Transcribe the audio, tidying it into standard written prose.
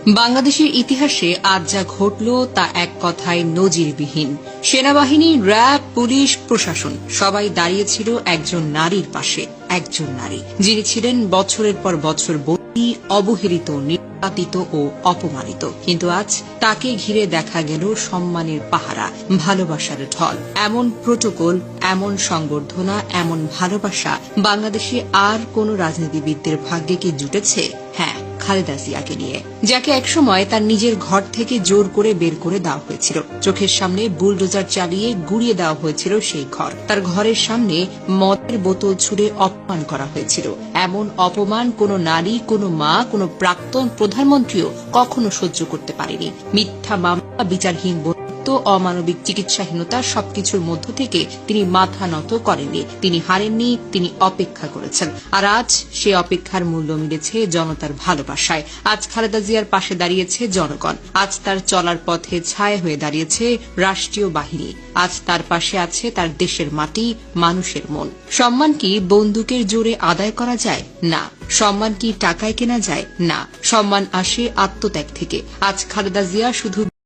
বাংলাদেশের ইতিহাসে আজ যা ঘটল তা এক কথায় নজিরবিহীন। সেনাবাহিনী, র্যাব, পুলিশ, প্রশাসন সবাই দাঁড়িয়েছিল একজন নারীর পাশে, একজন নারী যিনি ছিলেন বছরের পর বছর বন্দী, অবহেলিত, নির্যাতিত ও অপমানিত। কিন্তু আজ তাকে ঘিরে দেখা গেল সম্মানের পাহারা, ভালোবাসার ঢল। এমন প্রোটোকল, এমন সংবর্ধনা, এমন ভালোবাসা বাংলাদেশে আর কোন রাজনীতিবিদদের ভাগ্যে কি জুটেছে? হ্যাঁ, খালেদা জিয়াকে নিয়ে, যাকে একসময় তার নিজের ঘর থেকে জোর করে বের করে দেওয়া হয়েছিল। চোখের সামনে বুলডোজার চালিয়ে গুড়িয়ে দেওয়া হয়েছিল সেই ঘর। তার ঘরের সামনে মদের বোতল ছুড়ে অপমান করা হয়েছিল। এমন অপমান কোনো নারী, কোনো মা, কোনো প্রাক্তন প্রধানমন্ত্রীও কখনো সহ্য করতে পারেনি। মিথ্যা মামলা, বিচারহীন অমানবিক চিকিৎসাহীনতা, সবকিছুর মধ্য থেকে তিনি মাথা নত করেননি। তিনি হারেননি, তিনি অপেক্ষা করেছেন। আর আজ সে অপেক্ষার মূল্য মিলেছে জনতার ভালোবাসায়। আজ খালেদা জিয়ার পাশে দাঁড়িয়েছে জনগণ। আজ তার চলার পথে ছায়া হয়ে দাঁড়িয়েছে রাষ্ট্রীয় বাহিনী। আজ তার পাশে আছে তার দেশের মাটি, মানুষের মন। সম্মান কি বন্দুকের জোরে আদায় করা যায়? না। সম্মান কি টাকায় কেনা যায়? না। সম্মান আসে আত্মত্যাগ থেকে। আজ খালেদা জিয়া শুধু